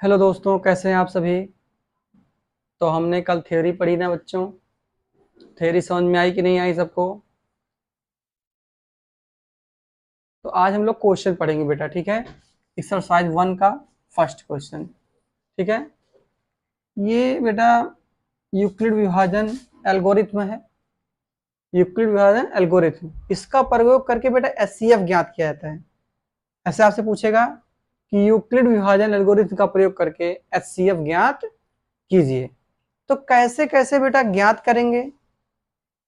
Hello दोस्तों, कैसे हैं आप सभी। तो हमने कल थ्योरी पढ़ी ना बच्चों। थ्योरी समझ में आई कि नहीं आई सबको। तो आज हम लोग क्वेश्चन पढ़ेंगे बेटा, ठीक है। एक्सरसाइज 1 का फर्स्ट क्वेश्चन, ठीक है। ये बेटा यूक्लिड विभाजन एल्गोरिथ्म है। यूक्लिड विभाजन एल्गोरिथ्म, इसका प्रयोग करके बेटा एचसीएफ ज्ञात किया जाता है। ऐसे आपसे पूछेगा कि यूक्लिड विभाजन एल्गोरिथ्म का प्रयोग करके एचसीएफ ज्ञात कीजिए। तो कैसे कैसे बेटा ज्ञात करेंगे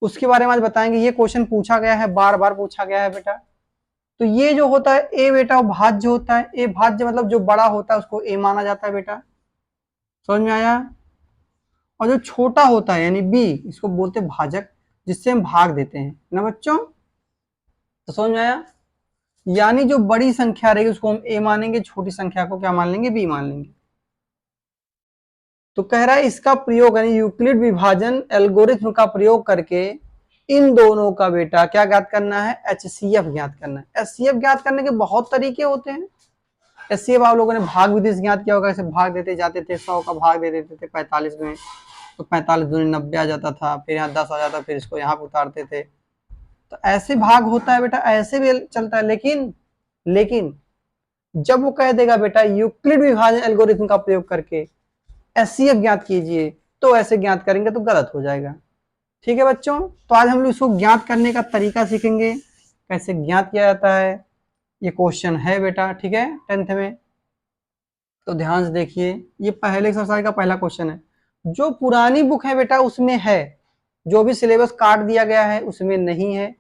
उसके बारे में आज बताएंगे। ये क्वेश्चन पूछा गया है, बार बार पूछा गया है बेटा। तो ये जो होता है ए बेटा, वो भाज्य होता है। ए भाज्य मतलब जो बड़ा होता है उसको ए माना जाता है बेटा, समझ में आया। और जो छोटा होता है यानी बी, इसको बोलते हैं भाजक, जिससे हम भाग देते हैं ना बच्चों। तो समझ में आया। यानी जो बड़ी संख्या रहेगी उसको हम ए मानेंगे, छोटी संख्या को क्या मान लेंगे, बी मान लेंगे। तो कह रहा है इसका प्रयोग यानी यूक्लिड विभाजन एल्गोरिथ्म का प्रयोग करके इन दोनों का बेटा क्या ज्ञात करना है, एचसीएफ ज्ञात करना है। एचसीएफ ज्ञात करने के बहुत तरीके होते हैं। एचसीएफ आप लोगों ने भाग विधि से ज्ञात किया होगा। ऐसे भाग देते जाते थे, 100 का भाग दे देते थे 45 में, तो 45 दूनी 90 आ जाता था, फिर यहाँ 10 आ जाता, फिर इसको यहाँ पे उतारते थे। तो ऐसे भाग होता है बेटा, ऐसे भी चलता है। लेकिन जब वो कह देगा बेटा यूक्लिड विभाजन एल्गोरिथम का प्रयोग करके एचसीएफ ज्ञात कीजिए, तो ऐसे ज्ञात करेंगे तो गलत हो जाएगा। ठीक है बच्चों। तो आज हम लोग इसको ज्ञात करने का तरीका सीखेंगे, कैसे ज्ञात किया जाता है। ये क्वेश्चन है बेटा, ठीक है, 10th में। तो ध्यान से देखिए, ये पहले एक्सरसाइज का पहला क्वेश्चन है। जो पुरानी बुक है बेटा उसमें है, जो भी सिलेबस काट दिया गया है उसमें नहीं है।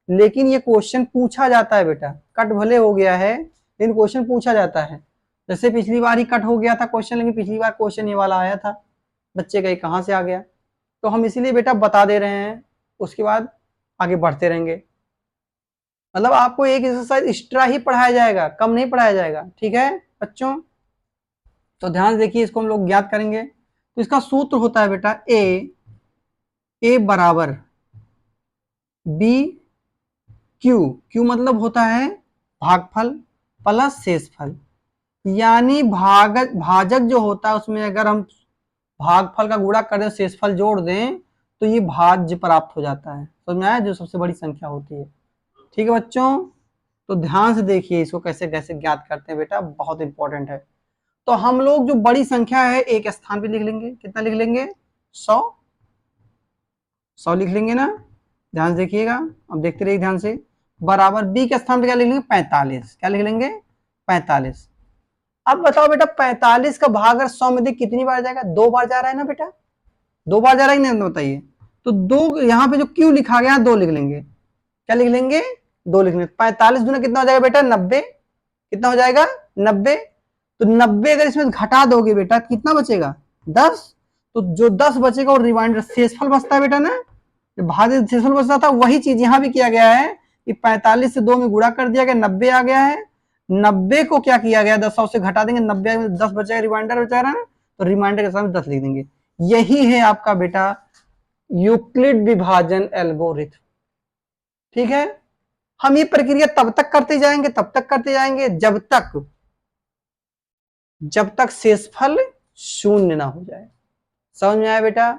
लेकिन ये क्वेश्चन पूछा जाता है बेटा, कट भले हो गया है लेकिन क्वेश्चन पूछा जाता है। जैसे पिछली बार ही कट हो गया था क्वेश्चन, लेकिन पिछली बार क्वेश्चन ये वाला आया था, बच्चे का कहाँ से आ गया। तो हम इसीलिए बेटा बता दे रहे हैं, उसके बाद आगे बढ़ते रहेंगे। मतलब आपको एक एक्सरसाइज एक्स्ट्रा ही पढ़ाया जाएगा, कम नहीं पढ़ाया जाएगा, ठीक है बच्चों। तो ध्यान देखिए, इसको हम लोग ज्ञात करेंगे। तो इसका सूत्र होता है बेटा ए बराबर बी क्यू। क्यू मतलब होता है भागफल प्लस शेषफल। यानी भाजक जो होता है उसमें अगर हम भागफल का गुणा कर दें, शेषफल जोड़ दें, तो ये भाज्य प्राप्त हो जाता है। समझ में आया, जो सबसे बड़ी संख्या होती है। ठीक है बच्चों। तो ध्यान से देखिए इसको कैसे कैसे ज्ञात करते हैं बेटा, बहुत इंपॉर्टेंट है। तो हम लोग जो बड़ी संख्या है एक स्थान पे लिख लेंगे। कितना लिख लेंगे, 100। 100 लिख लेंगे ना। ध्यान से देखिएगा, अब देखते रहिए ध्यान से। बराबर बी के स्थान पे क्या लिख लेंगे, 45। क्या लिख लेंगे, 45। अब बताओ बेटा 45 का भाग अगर 100 में कितनी बार जाएगा, 2 बार जा रहा है ना बेटा, 2 बार जा रहा है नहीं, बताइए। तो 2 यहाँ पे जो क्यू लिखा गया 2 लिख लेंगे। क्या लिख लेंगे, 2 लिख लेंगे। 45 दूना कितना हो जाएगा बेटा, 90। कितना हो जाएगा, 90। तो 90 अगर इसमें घटा दोगे बेटा कितना बचेगा, 10। तो जो 10 बचेगा और रिमाइंडर शेषफल बचता है बेटा ना, जो भाज्य शेषफल बचता था वही चीज यहाँ भी किया गया है कि 45 से 2 में गुणा कर दिया गया, 90 आ गया है। 90 को क्या किया गया, 10 से घटा देंगे, 90 में 10 बचेगा, रिमाइंडर बचा रहा है, तो रिमाइंडर के साथ 10 लिख देंगे। यही है आपका बेटा यूक्लिड विभाजन एल्गोरिथम। ठीक है। हम ये प्रक्रिया तब तक करते जाएंगे, तब तक करते जाएंगे जब तक शेषफल शून्य ना हो जाए। समझ में आया बेटा।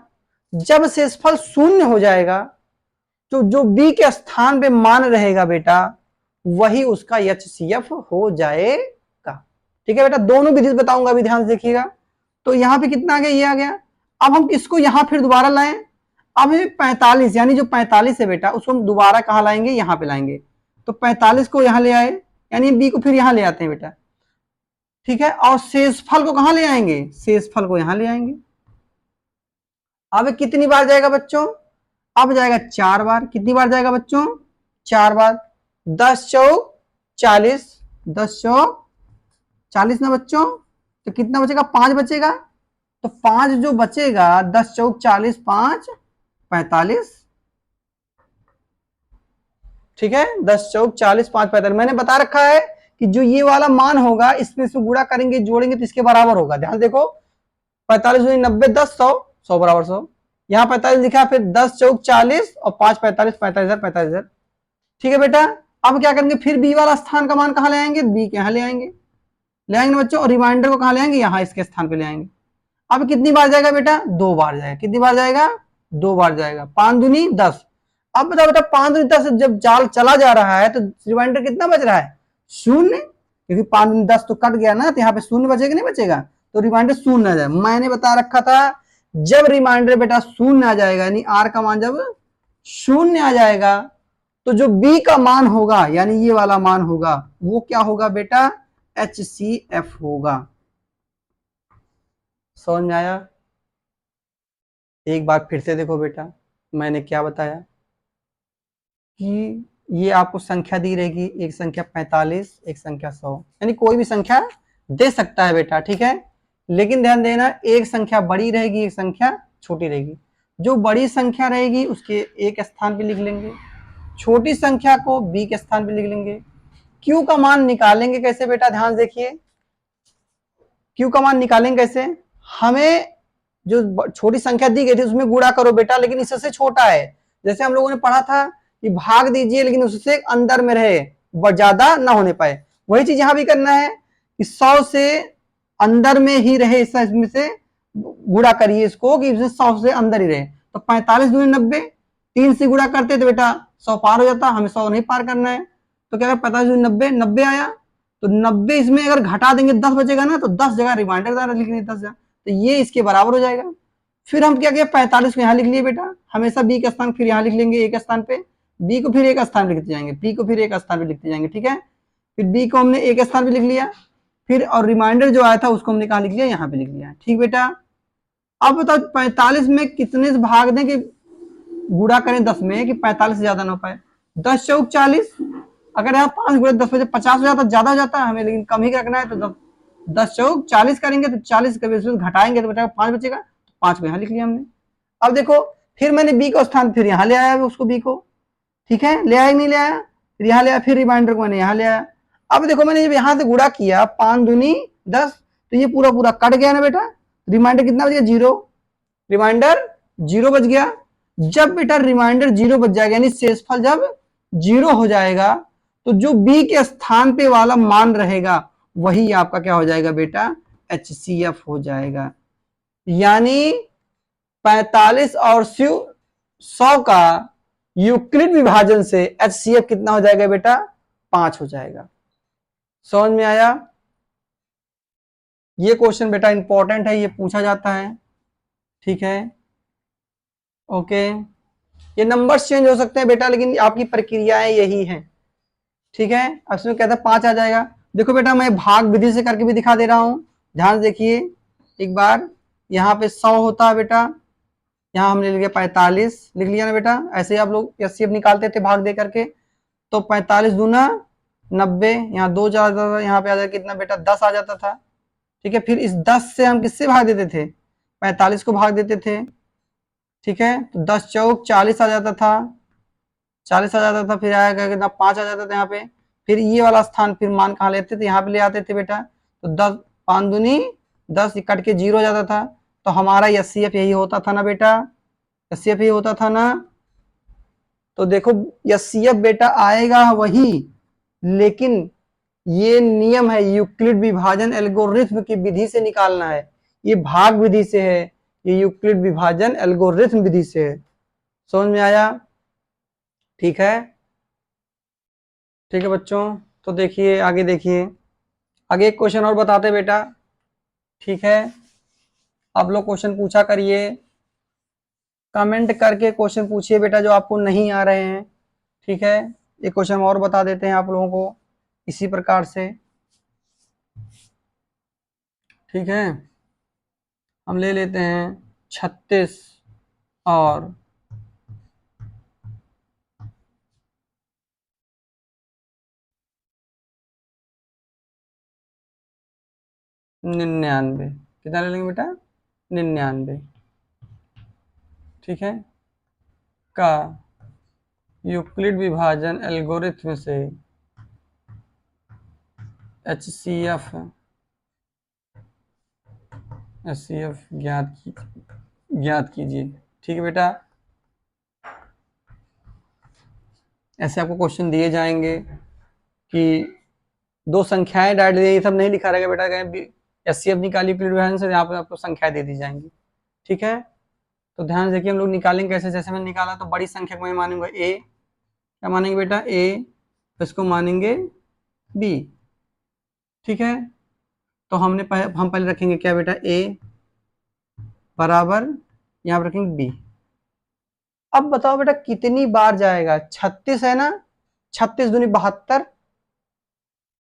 जब शेषफल शून्य हो जाएगा तो जो बी के स्थान पे मान रहेगा बेटा वही उसका एचसीएफ हो जाएगा। ठीक है बेटा, दोनों विधि बताऊंगा, अभी ध्यान से देखिएगा। तो यहां पे कितना आ गया, ये आ गया। अब हम इसको यहां फिर दोबारा लाएं। अब 45 यानी जो 45 है बेटा उसको हम दोबारा कहां लाएंगे, यहां पे लाएंगे। तो 45 को यहां ले आए, यानी बी को फिर यहां ले आते हैं बेटा। ठीक है। और शेषफल को कहां ले आएंगे, शेषफल को यहां ले आएंगे। अब कितनी बार जाएगा बच्चों, अब जाएगा 4 बार। कितनी बार जाएगा बच्चों, 4 बार। 10 चौक 40, 10 चौक 40 ना बच्चों। तो कितना बचेगा, 5 बचेगा। तो 5 जो बचेगा, 10 चौक 40, 5 45। ठीक है, 10 चौक 40, 5 45। मैंने बता रखा है कि जो ये वाला मान होगा इसमें से गुणा करेंगे जोड़ेंगे तो इसके बराबर होगा। ध्यान देखो, 45 90 10 100, 100 बराबर 100। यहाँ 45 लिखा, फिर 10 चौक 40 और 5 45, 45,000 45,000। ठीक है बेटा। अब क्या करेंगे, फिर बी वाला स्थान का मान कहां ले आएंगे, बी के यहां ले आएंगे। ले आएंगे ना बच्चों, और रिमाइंडर को कहाँ ले आएंगे, यहाँ इसके स्थान पे ले आएंगे। अब कितनी बार जाएगा बेटा, 2 बार जाएगा। कितनी बार जाएगा, 2 बार जाएगा। 5 दूनी 10। अब बताओ बेटा 5 दूनी 10 जब जाल चला जा रहा है तो रिमाइंडर कितना बच रहा है, 0, क्योंकि 5 दूनी 10 तो कट गया ना, तो यहाँ पे 0 बचेगा नहीं बचेगा, तो रिमाइंडर 0 आ जाए। मैंने बता रखा था जब रिमाइंडर बेटा 0 आ जाएगा, यानी आर का मान जब 0 आ जाएगा, तो जो बी का मान होगा यानी ये वाला मान होगा, वो क्या होगा बेटा, HCF होगा। समझ में आया? एक बार फिर से देखो बेटा, मैंने क्या बताया कि ये आपको संख्या दी रहेगी, एक संख्या 45, एक संख्या 100, यानी कोई भी संख्या दे सकता है बेटा, ठीक है। लेकिन ध्यान देना, एक संख्या बड़ी रहेगी, एक संख्या छोटी रहेगी। जो बड़ी संख्या रहेगी उसके एक स्थान पे लिख लेंगे, छोटी संख्या को बी के स्थान पे लिख लेंगे। क्यू का मान निकालेंगे कैसे बेटा, ध्यान देखिए, क्यू का मान निकालेंगे कैसे, हमें जो छोटी संख्या दी गई थी उसमें गुणा करो बेटा, लेकिन इससे छोटा है। जैसे हम लोगों ने पढ़ा था कि भाग दीजिए लेकिन उससे अंदर में रहे, ज्यादा ना होने पाए, वही चीज यहां भी करना है कि 100 से अंदर में ही रहे, इसमें से गुणा करिए इसको कि 100 से अंदर ही रहे। तो 45 दूनी 90, 3 से गुणा करते तो बेटा 100 पार हो जाता, हमें 100 नहीं पार करना है। तो क्या 45 दूनी 90, 90 आया, तो 90 इसमें अगर घटा देंगे 10 बचेगा ना, तो 10 जगह रिमाइंडर द्वारा लिख लेंगे 10 जगह, तो ये इसके बराबर हो जाएगा। फिर हम क्या किया, 45 को यहाँ लिख लिए बेटा, हमेशा बी का स्थान फिर यहाँ लिख लेंगे एक स्थान पे, बी को फिर एक स्थान पे लिखते जाएंगे, पी को फिर एक स्थान पे लिखते जाएंगे, ठीक है। फिर बी को हमने एक स्थान पे लिख लिया, फिर और रिमाइंडर जो आया था उसको हमने कहाँ लिख लिया, यहाँ पे लिख लिया, ठीक बेटा। अब बताओ 45 में कितने से भाग दें कि गुणा करें 10 में कि 45 से ज्यादा ना हो पाए, 10 चौक 40, अगर यहाँ 5 गुणे 10 बजे 50 हो जाता, ज्यादा हो जाता है, हमें लेकिन कम ही रखना है, तो 10 चौक 40 करेंगे, तो 40 घटाएंगे तो बेटा 5 बचेगा, तो 5 को यहाँ लिख लिया हमने। अब देखो फिर मैंने बी को स्थान फिर यहाँ ले आया उसको, बी को, ठीक है, ले आया नहीं ले आया, फिर यहाँ ले आया, फिर रिमाइंडर को मैंने यहाँ ले आया। अब देखो मैंने जब यहाँ से गुणा किया 5 दूनी 10, तो ये पूरा पूरा कट गया ना बेटा, रिमाइंडर कितना बच गया, 0, रिमाइंडर 0 बच गया। जब बेटा रिमाइंडर 0 बच जाएगा यानी शेषफल जब 0 हो जाएगा, तो जो बी के स्थान पे वाला मान रहेगा वही आपका क्या हो जाएगा बेटा, HCF हो जाएगा। यानी 45 और 100 का यूक्लिड विभाजन से HCF कितना हो जाएगा बेटा, 5 हो जाएगा। समझ में आया? ये क्वेश्चन बेटा इंपॉर्टेंट है, ये पूछा जाता है, ठीक है, ओके। ये नंबर्स चेंज हो सकते हैं बेटा, लेकिन आपकी प्रक्रियाएं यही हैं, ठीक है। अब इसमें कहता है 5 आ जाएगा। देखो बेटा मैं भाग विधि से करके भी दिखा दे रहा हूं, ध्यान देखिए एक बार। यहाँ पे 100 होता है बेटा, यहाँ हमने लिख लिया 45, लिख लिया ना बेटा, ऐसे ही आप लोग HCF निकालते थे भाग दे करके। तो 45 दूना 90, यहाँ 2 जाता था, यहाँ पे आ जाता कितना बेटा, 10 आ जाता था, ठीक है। फिर इस 10 से हम किससे भाग देते थे, 45 को भाग देते थे, ठीक है। तो 10 चौक 40 आ जाता था, 40 आ जाता था, फिर आया कितना 5 आ जाता था यहाँ पे। फिर ये वाला स्थान फिर मान कहाँ लेते थे, यहाँ पे ले आते थे बेटा, तो 10 5 दूनी 10 कट के 0 हो जाता था, तो हमारा HCF यही होता था ना बेटा, HCF यही होता था ना। तो देखो HCF बेटा आएगा वही, लेकिन ये नियम है, यूक्लिड विभाजन एल्गोरिथ्म की विधि से निकालना है, ये भाग विधि से है, ये यूक्लिड विभाजन एल्गोरिथ्म विधि से है। समझ में आया? ठीक है, ठीक है बच्चों। तो देखिए आगे, देखिए आगे एक क्वेश्चन और बताते बेटा, ठीक है। आप लोग क्वेश्चन पूछा करिए, कमेंट करके क्वेश्चन पूछिए बेटा जो आपको नहीं आ रहे हैं, ठीक है। एक क्वेश्चन और बता देते हैं आप लोगों को इसी प्रकार से, ठीक है। हम ले लेते हैं 36 और 99, कितना ले लेंगे बेटा, 99, ठीक है, का यूक्लिड विभाजन एल्गोरिथ्म से HCF ज्ञात कीजिए, ठीक है बेटा। ऐसे आपको क्वेश्चन दिए जाएंगे कि दो संख्याएं डाल दी, ये सब नहीं लिखा रहेगा बेटा, एचसीएफ निकाली यूक्लिड विभाजन से, यहाँ पे आपको संख्याएं दे दी जाएंगी। ठीक है, तो ध्यान से देखिए हम लोग निकालेंगे कैसे। जैसे मैंने निकाला तो बड़ी संख्या को मैं मानूंगा ए, क्या मानेंगे बेटा ए, इसको मानेंगे बी। ठीक है, तो हम पहले रखेंगे क्या बेटा ए बराबर, यहाँ पर रखेंगे बी। अब बताओ बेटा कितनी बार जाएगा, 36 है ना, 36 दूनी 72,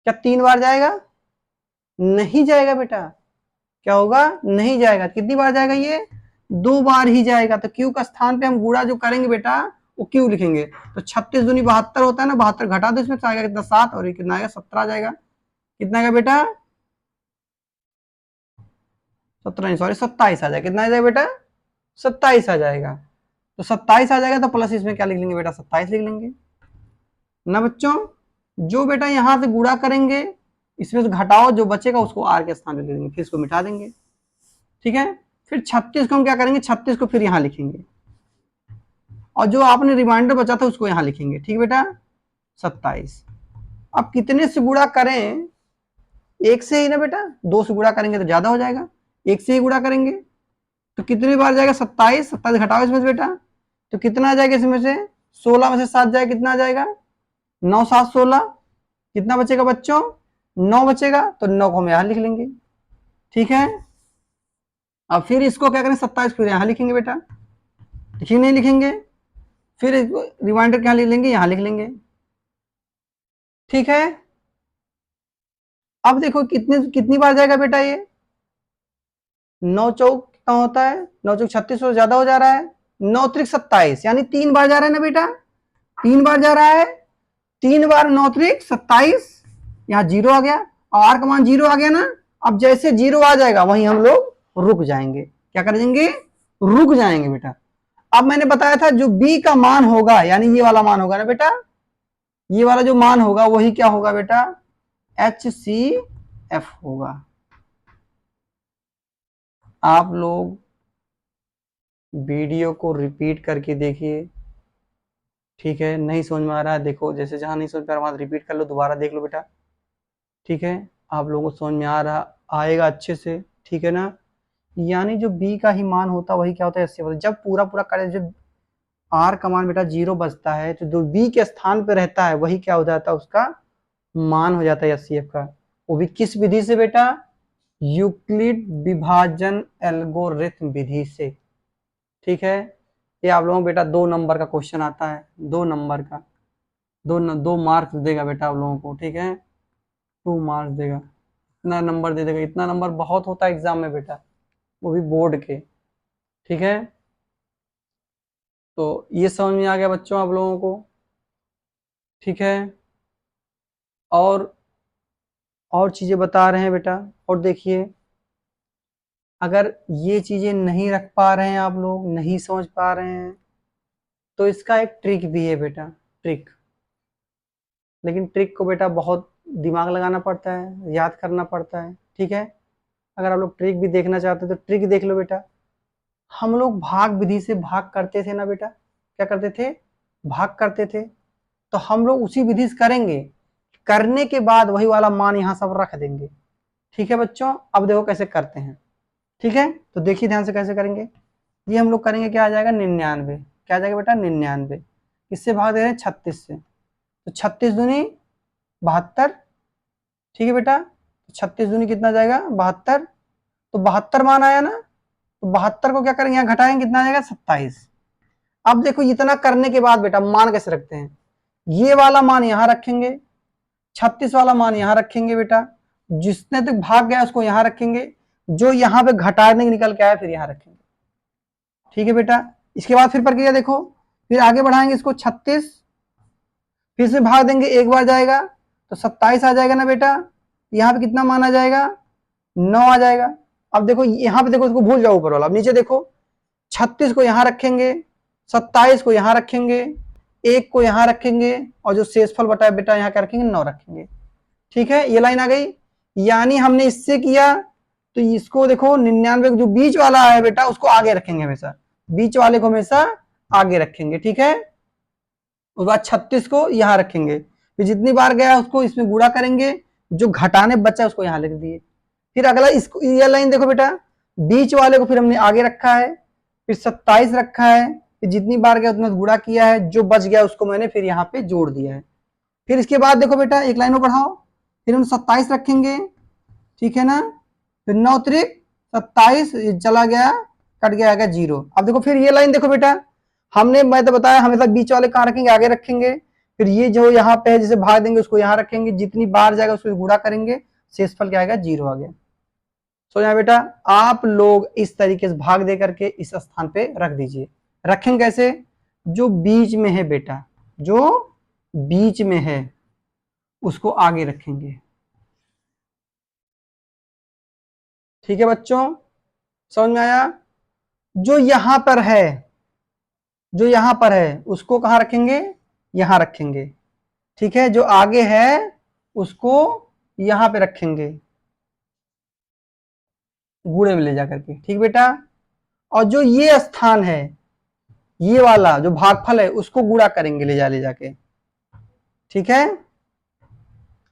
क्या 3 बार जाएगा? नहीं जाएगा बेटा, क्या होगा? नहीं जाएगा। कितनी बार जाएगा ये? 2 बार ही जाएगा। तो क्यू का स्थान पे हम गुणा जो करेंगे बेटा वो क्यू लिखेंगे। तो 36 दूनी 72 होता है ना, 72 घटा दो इसमें, तो आएगा कितना 7, और ये कितना आएगा 17 आ जाएगा। कितना आएगा बेटा? 17 नहीं, सॉरी 27 आ जाएगा। कितना आ जाएगा बेटा? 27 आ जाएगा। तो 27 आ जाएगा, तो प्लस इसमें क्या लिख लेंगे बेटा? 27 लिख लेंगे ना बच्चों। जो बेटा यहां से गुणा करेंगे इसमें से घटाओ, जो बचेगा उसको आर के स्थान पे दे देंगे, फिर इसको मिटा देंगे। ठीक है, फिर 36 को हम क्या करेंगे, 36 को फिर यहां लिखेंगे, और जो आपने रिमाइंडर बचा था उसको यहां लिखेंगे। ठीक बेटा, 27। अब कितने से गुणा करें? एक से ही ना बेटा, 2 से गुणा करेंगे तो ज्यादा हो जाएगा, एक से ही गुणा करेंगे। तो कितनी बार जाएगा? 27, 27 घटाओ इसमें से बेटा, तो कितना आ जाएगा इसमें से? 16 में से 7 जाएगा, कितना आ जाएगा? 9 7 16, कितना बचेगा बच्चों? 9 बचेगा। तो 9 को हम यहां लिख लेंगे। ठीक है, अब फिर इसको क्या करें, 27 फिर यहां लिखेंगे बेटा, लिखिए नहीं लिखेंगे, फिर रिमाइंडर क्या लिख लेंगे, यहां लिख लेंगे। ठीक है, अब देखो कितनी बार जाएगा बेटा ये? 9 चौक कितना होता है? 9 चौक 36 से ज्यादा हो जा रहा है, 9 त्रिक 27, यानी 3 बार जा रहा है ना बेटा, 3 बार जा रहा है। 3 बार 9 त्रिक 27, यहाँ 0 आ गया, और आर का मान 0 आ गया ना। अब जैसे 0 आ जाएगा वहीं हम लोग रुक जाएंगे। क्या करेंगे? रुक जाएंगे बेटा। अब मैंने बताया था जो बी का मान होगा, यानी ये वाला मान होगा ना बेटा, ये वाला जो मान होगा वही क्या होगा बेटा? HCF होगा। आप लोग वीडियो को रिपीट करके देखिए। ठीक है, नहीं समझ में आ रहा है देखो, जैसे जहां नहीं समझ में आ रहा वहां रिपीट कर लो, दोबारा देख लो बेटा। ठीक है, आप लोगों को समझ में आ रहा आएगा अच्छे से। ठीक है ना, यानी जो बी का ही मान होता वही क्या होता है? 80 होता है। जब पूरा पूरा करें, जब आर का मान बेटा 0 बचता है, तो जो बी के स्थान पे रहता है वही क्या हो जाता है? उसका मान हो जाता है HCF का। वो भी किस विधि से बेटा? यूक्लिड विभाजन एल्गोरिथम विधि से। ठीक है, ये आप लोगों को बेटा 2 नंबर का क्वेश्चन आता है, 2 नंबर का, 2 मार्क्स देगा बेटा आप लोगों को। ठीक है, 2 मार्क्स देगा, इतना नंबर दे देगा। इतना नंबर बहुत होता है एग्जाम में बेटा, वो भी बोर्ड के। ठीक है, तो ये समझ में आ गया बच्चों आप लोगों को। ठीक है, और चीजें बता रहे हैं बेटा। और देखिए, अगर ये चीजें नहीं रख पा रहे हैं, आप लोग नहीं समझ पा रहे हैं, तो इसका एक ट्रिक भी है बेटा, ट्रिक। लेकिन ट्रिक को बेटा बहुत दिमाग लगाना पड़ता है, याद करना पड़ता है। ठीक है, अगर आप लोग ट्रिक भी देखना चाहते हैं तो ट्रिक देख लो बेटा। हम लोग भाग विधि से भाग करते थे ना बेटा, क्या करते थे? भाग करते थे। तो हम लोग उसी विधि से करेंगे, करने के बाद वही वाला मान यहाँ सब रख देंगे। ठीक है बच्चों, अब देखो कैसे करते हैं। ठीक है, तो देखिए ध्यान से कैसे करेंगे। ये हम लोग करेंगे, क्या आ जाएगा? 99। क्या आ जाएगा बेटा? 99। किससे भाग दे रहे हैं? 36 से। तो 36 दूनी 72। ठीक है बेटा, तो 36 दूनी कितना जाएगा? 72। तो 72 मान आया ना, तो 72 को क्या करेंगे? यहाँ घटाएंगे, कितना आ जाएगा? 27। अब देखो इतना करने के बाद बेटा मान कैसे रखते हैं? ये वाला मान यहां रखेंगे, 36 वाला मान यहां रखेंगे बेटा, जिसने तक भाग गया उसको यहां रखेंगे, जो यहां पे घटाने निकल के आया फिर यहां रखेंगे। ठीक है बेटा, इसके बाद फिर प्रक्रिया देखो, फिर आगे बढ़ाएंगे इसको 36, फिर से भाग देंगे, एक बार जाएगा तो 27 आ जाएगा ना बेटा। यहाँ पे कितना मान आ जाएगा? 9 आ जाएगा। अब देखो यहाँ पे देखो, इसको भूल जाओ ऊपर वाला, अब नीचे देखो, 36 को यहां रखेंगे, 27 को यहां रखेंगे, 1 को यहां रखेंगे, और जो शेषफल बटा है बेटा यहाँ क्या रखेंगे? 9 रखेंगे। ठीक है, ये लाइन आ गई। यानी हमने इससे किया, तो इसको देखो 99 जो बीच वाला है बेटा उसको आगे रखेंगे हमेशा, बीच वाले को हमेशा आगे रखेंगे। ठीक है, उसके बाद 36 को यहां रखेंगे, फिर जितनी बार गया उसको इसमें गुणा करेंगे, जो घटाने बचा उसको यहाँ लिख दिए। फिर अगला इसको ये लाइन देखो बेटा, बीच वाले को फिर हमने आगे रखा है, फिर 27 रखा है, फिर जितनी बार गया उतना गुणा किया है, जो बच गया उसको मैंने फिर यहाँ पे जोड़ दिया है। फिर इसके बाद देखो बेटा एक लाइन और बढ़ाओ, फिर हम 27 रखेंगे, ठीक है ना, फिर 9 त्रिक 27 चला गया, कट गया आएगा 0। अब देखो फिर ये लाइन देखो बेटा, हमने मैं तो बताया हमेशा बीच वाले कहाँ रखेंगे, आगे रखेंगे, फिर ये जो यहाँ पे है जिसे भाग देंगे उसको यहाँ रखेंगे, जितनी बार जाएगा उसको गुणा करेंगे, शेषफल क्या आएगा 0 आ गया। सो यहाँ बेटा आप लोग इस तरीके से भाग दे करके इस स्थान पे रख दीजिए। रखेंगे कैसे, जो बीच में है बेटा, जो बीच में है उसको आगे रखेंगे, ठीक है बच्चों, समझ में आया। जो यहां पर है, जो यहां पर है उसको कहां रखेंगे, यहां रखेंगे, ठीक है, जो आगे है उसको यहां पे रखेंगे गुणे में ले जाकर के, ठीक बेटा। और जो ये स्थान है, ये वाला जो भागफल है उसको गुणा करेंगे ले जाके, ठीक है।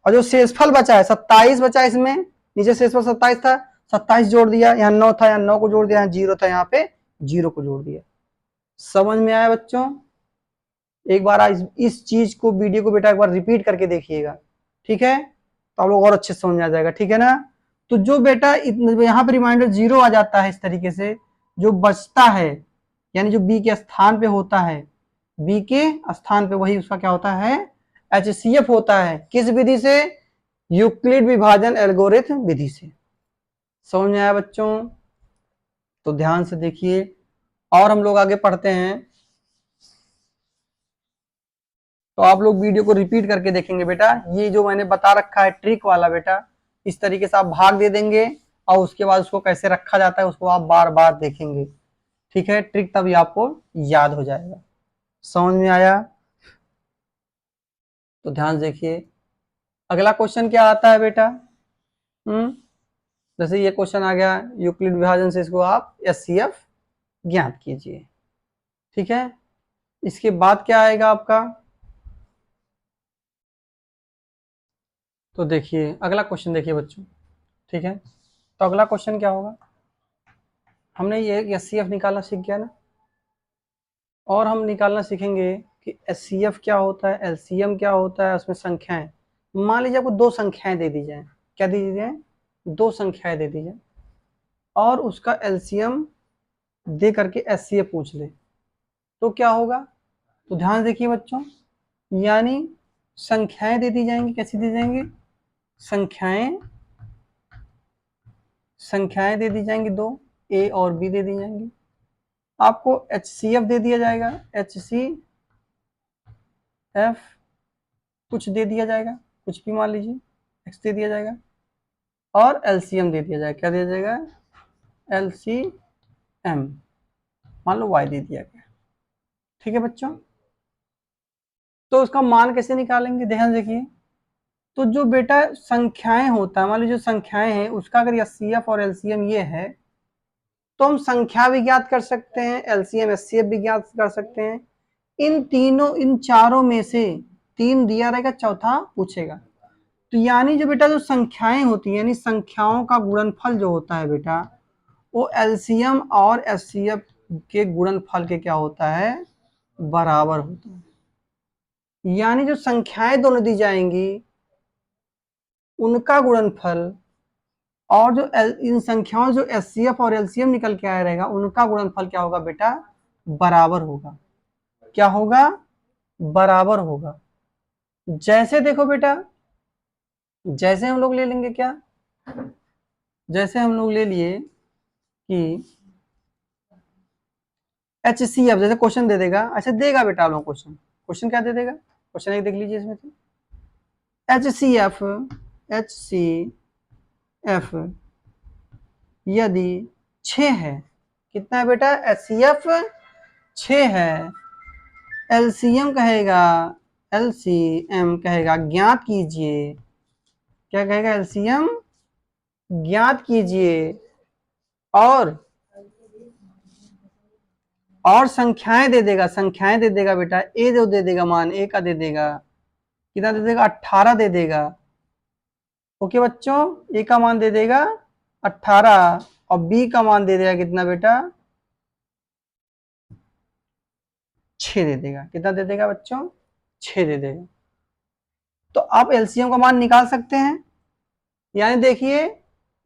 और जो शेषफल बचा है 27 बचा है, इसमें नीचे शेषफल 27 था, 27 जोड़ दिया, यहाँ 9 था, यहाँ 9 को जोड़ दिया, यहाँ 0 था, यहाँ पे 0 को जोड़ दिया। समझ में आया बच्चों। एक बार इस चीज को वीडियो को बेटा एक बार रिपीट करके देखिएगा, ठीक है, तो आप लोग और अच्छे से समझ में आ जाएगा, ठीक है ना। तो जो बेटा यहाँ पे रिमाइंडर 0 आ जाता है इस तरीके से, जो बचता है यानी जो बी के स्थान पे होता है, बी के स्थान पे वही उसका क्या होता है, HCF होता है। किस विधि से, यूक्लिड विभाजन एल्गोरिथम विधि से। समझ में आया बच्चों, तो ध्यान से देखिए। और हम लोग आगे पढ़ते हैं, तो आप लोग वीडियो को रिपीट करके देखेंगे बेटा। ये जो मैंने बता रखा है ट्रिक वाला बेटा, इस तरीके से आप भाग दे देंगे और उसके बाद उसको कैसे रखा जाता है उसको आप बार बार देखेंगे, ठीक है, ट्रिक तभी आपको याद हो जाएगा। समझ में आया, तो ध्यान देखिए। अगला क्वेश्चन क्या आता है बेटा, जैसे ये क्वेश्चन आ गया यूक्लिड विभाजन से, इसको आप HCF ज्ञात कीजिए, ठीक है। इसके बाद क्या आएगा आपका, तो देखिए अगला क्वेश्चन देखिए बच्चों, ठीक है। तो अगला क्वेश्चन क्या होगा, हमने ये HCF निकालना सीख गया ना, और हम निकालना सीखेंगे कि HCF क्या होता है, LCM क्या होता है, उसमें संख्याएं। मान लीजिए आपको 2 संख्याएं दे दी जाए, क्या दे दी जाए, 2 संख्याएं दे दी जाए, और उसका LCM दे करके HCF पूछ ले, तो क्या होगा। तो ध्यान देखिए बच्चों, यानी संख्याएं दे दी जाएंगी, कैसी दी जाएंगी, संख्याएं दे दी जाएंगी, 2 A और B दे दी जाएंगी। आपको HCF दे दिया जाएगा, HCF कुछ दे दिया जाएगा, कुछ भी मान लीजिए x दे दिया जाएगा, और LCM दे दिया जाएगा, क्या दिया जाएगा, LCM मान लो y दे दिया गया, ठीक है बच्चों। तो उसका मान कैसे निकालेंगे, ध्यान देखिए। तो जो बेटा संख्याएं होता है, मान लीजिए जो संख्याएं हैं उसका अगर HCF और LCM ये है, तो हम संख्या भी ज्ञात कर सकते हैं, LCM HCF भी ज्ञात कर सकते हैं। इन तीनों, इन चारों में से 3 दिया रहेगा, चौथा पूछेगा। तो यानी जो बेटा जो संख्याएं होती है, यानी संख्याओं का गुणनफल जो होता है बेटा, वो LCM और HCF के गुणनफल के क्या होता है, बराबर होता है। यानी जो संख्याएं दोनों दी जाएंगी उनका गुणनफल, और जो इन संख्याओं जो HCF और LCM निकल के आया रहेगा उनका गुणनफल क्या होगा बेटा, बराबर होगा। क्या होगा, बराबर होगा। जैसे देखो बेटा, जैसे हम लोग ले लेंगे क्या, जैसे हम लोग ले लिए कि HCF, जैसे क्वेश्चन दे देगा, अच्छा देगा बेटा लोग क्वेश्चन, क्वेश्चन क्या दे देगा, क्वेश्चन एक देख लीजिए इसमें से, HCF यदि 6 है, कितना है बेटा, HCF 6 है, LCM कहेगा, LCM कहेगा ज्ञात कीजिए, क्या कहेगा, LCM ज्ञात कीजिए, और संख्याएं दे देगा, संख्याएं दे देगा बेटा, ए जो दे देगा मान, ए का दे देगा, कितना दे देगा, 18 दे देगा, ओके बच्चों, ए का मान दे देगा 18 और बी का मान दे देगा कितना बेटा, 6 दे देगा। कितना दे देगा बच्चों, 6 दे देगा। तो आप एलसीएम का मान निकाल सकते हैं। यानी देखिए,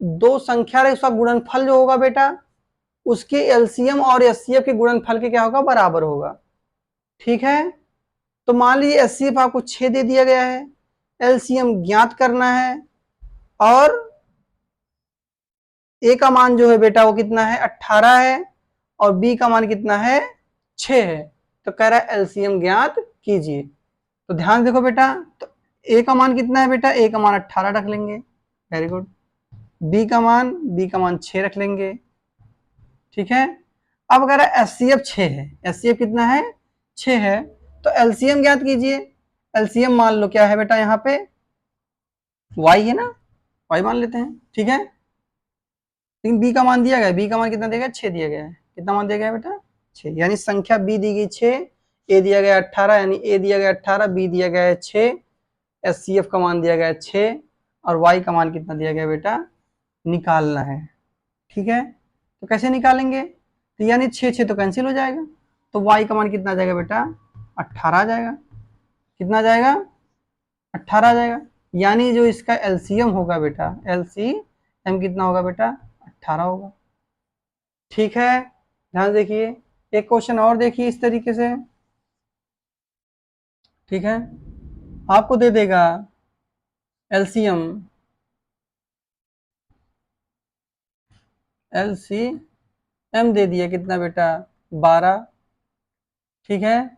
दो संख्या रहे, उसका गुणनफल जो होगा बेटा, उसके एलसीएम और एचसीएफ के गुणनफल के क्या होगा, बराबर होगा। ठीक है, तो मान लीजिए एचसीएफ आपको 6 दे दिया गया है, एलसीएम ज्ञात करना है, और ए का मान जो है बेटा वो कितना है, 18 है, और बी का मान कितना है, 6 है। तो कह रहा है एलसीएम ज्ञात कीजिए। तो ध्यान देखो बेटा, तो ए का मान कितना है बेटा, ए का मान 18 रख लेंगे, वेरी गुड। बी का मान 6 रख लेंगे। ठीक है, अब अगर एचसीएफ 6 है, एचसीएफ कितना है, 6 है, तो एलसीएम ज्ञात कीजिए। एलसीएम मान लो क्या है बेटा, यहाँ पे y है ना, y मान लेते हैं। ठीक है, लेकिन बी का मान दिया गया है, बी का मान कितना दिया गया, 6 दिया गया है। कितना मान दिया गया है बेटा, 6। यानी संख्या बी दी गई 6, ए दिया गया 18, यानी ए दिया गया 18, बी दिया गया है 6, एचसीएफ का मान दिया गया है 6, और y का मान कितना दिया गया बेटा, निकालना है। ठीक है, तो कैसे निकालेंगे, तो यानी 6 तो कैंसिल हो जाएगा, तो y का मान कितना आ जाएगा बेटा, 18 आ जाएगा। कितना आ जाएगा, 18 आ जाएगा। यानी जो इसका एलसीएम होगा बेटा, एलसीएम कितना होगा बेटा, 18 होगा। ठीक है, ध्यान देखिए, एक क्वेश्चन और देखिए इस तरीके से। ठीक है, आपको दे देगा एलसीएम, एलसीएम दे दिया कितना बेटा, 12। ठीक है,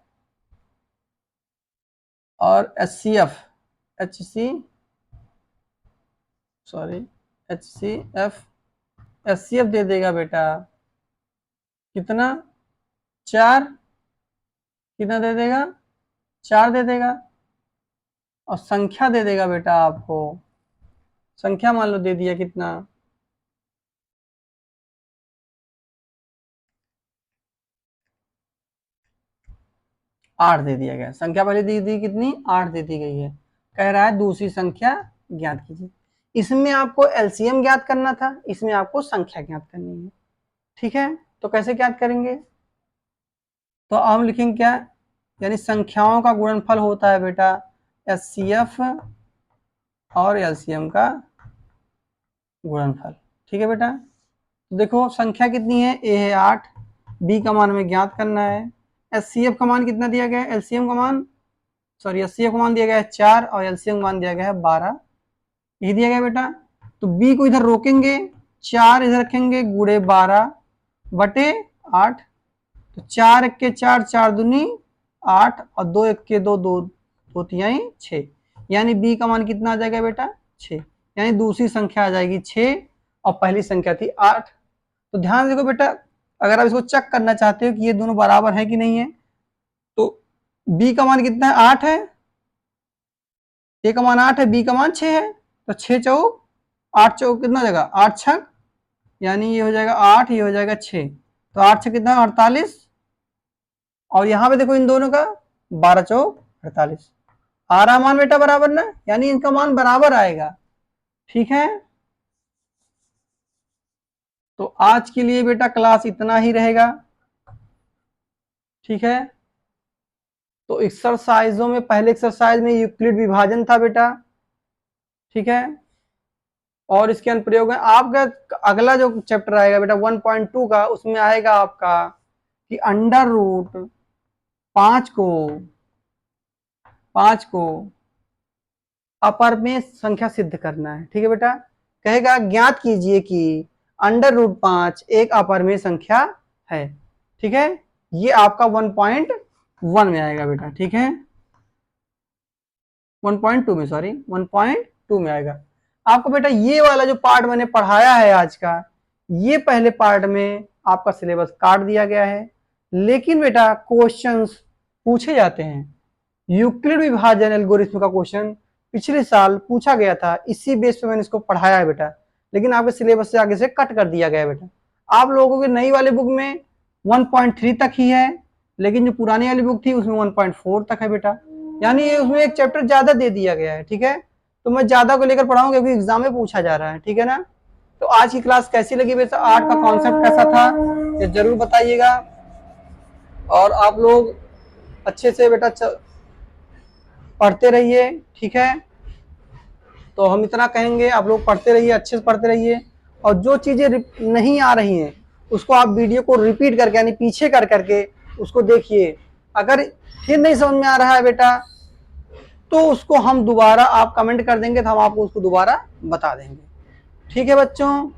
और एचसीएफ, एचसीएफ दे देगा बेटा कितना, 4। कितना दे देगा, 4 दे देगा। और संख्या दे देगा बेटा आपको, संख्या मान लो दे दिया कितना, 8 दे दिया गया। संख्या पहले दी दी कितनी, 8 दे दी गई है। कह रहा है दूसरी संख्या ज्ञात कीजिए। इसमें आपको एलसीएम ज्ञात करना था, इसमें आपको संख्या ज्ञात करनी है। ठीक है, तो कैसे ज्ञात करेंगे, तो हम लिखेंगे क्या, यानी संख्याओं का गुणनफल होता है बेटा एचसीएफ और एलसीएम का गुणनफल। ठीक है बेटा, तो देखो संख्या कितनी है, ए है 8, बी का मान हमें ज्ञात करना है, एचसीएफ का मान कितना दिया गया है, एलसीएम का मान, सॉरी एचसीएफ का मान दिया गया है 4, और एलसीएम का मान दिया गया है 12, यही दिया गया बेटा। तो बी को इधर रोकेंगे, 4 इधर रखेंगे, गुड़े 12 बटे 8, तो 4 1 के 4, 4 दूनी 8, और 2 1 के 2, 2 2 तिहाई 6, यानी बी का मान कितना आ जाएगा बेटा, 6। यानी दूसरी संख्या आ जाएगी 6, और पहली संख्या थी 8। तो ध्यान देखो बेटा, अगर आप इसको चेक करना चाहते हो कि ये दोनों बराबर है कि नहीं है, तो बी का मान कितना है, 8 है, ए का मान 8 है, बी का मान 6 है, तो 6 चौक 8 चौक कितना हो जाएगा, 8 छक, यानी ये हो जाएगा 8, ये हो जाएगा 6, तो 8 छक कितना 48, और यहाँ पे देखो इन दोनों का 12 चौक 48, आ रहा मान बेटा बराबर ना, यानी इनका मान बराबर आएगा। ठीक है, तो आज के लिए बेटा क्लास इतना ही रहेगा। ठीक है, तो एक्सरसाइजों में, पहले एक्सरसाइज में यूक्लिड विभाजन था बेटा। ठीक है, और इसके अनुप्रयोग में आपका अगला जो चैप्टर आएगा बेटा 1.2 का, उसमें आएगा आपका कि अंडर रूट 5 को अपर में संख्या सिद्ध करना है। ठीक है बेटा, कहेगा ज्ञात कीजिए कि अंडर रूट 5 एक अपर में संख्या है। ठीक है, ये आपका 1.1 में आएगा बेटा। ठीक है, 1.2 में, सॉरी 1.2 में आएगा आपको बेटा। ये वाला जो पार्ट मैंने पढ़ाया है आज का, ये पहले पार्ट में आपका सिलेबस काट दिया गया है, लेकिन बेटा क्वेश्चंस पूछे जाते हैं। यूक्लिड विभाजन एल्गोरिथम का क्वेश्चन पिछले साल पूछा गया था, इसी बेस पे मैंने इसको पढ़ाया है बेटा, लेकिन आपके सिलेबस से आगे से कट कर दिया गया है बेटा। आप लोगों की नई वाली बुक में 1.3 तक ही है, लेकिन जो पुरानी वाली बुक थी उसमें 1.4 तक है बेटा, यानी उसमें एक चैप्टर ज्यादा दे दिया गया है। ठीक है, तो मैं ज्यादा को लेकर पढ़ाऊंगा क्योंकि एग्जाम में पूछा जा रहा है, ठीक है ना। तो आज की क्लास कैसी लगी बेटा, आर्ट का कॉन्सेप्ट कैसा था ये जरूर बताइएगा। और आप लोग अच्छे से बेटा पढ़ते रहिए, ठीक है। तो हम इतना कहेंगे, आप लोग पढ़ते रहिए, अच्छे से पढ़ते रहिए। और जो चीजें नहीं आ रही हैं उसको आप वीडियो को रिपीट करके यानी पीछे कर करके उसको देखिए। अगर फिर नहीं समझ में आ रहा है बेटा तो उसको हम दोबारा आप कमेंट कर देंगे तो हम आपको उसको दोबारा बता देंगे, ठीक है बच्चों।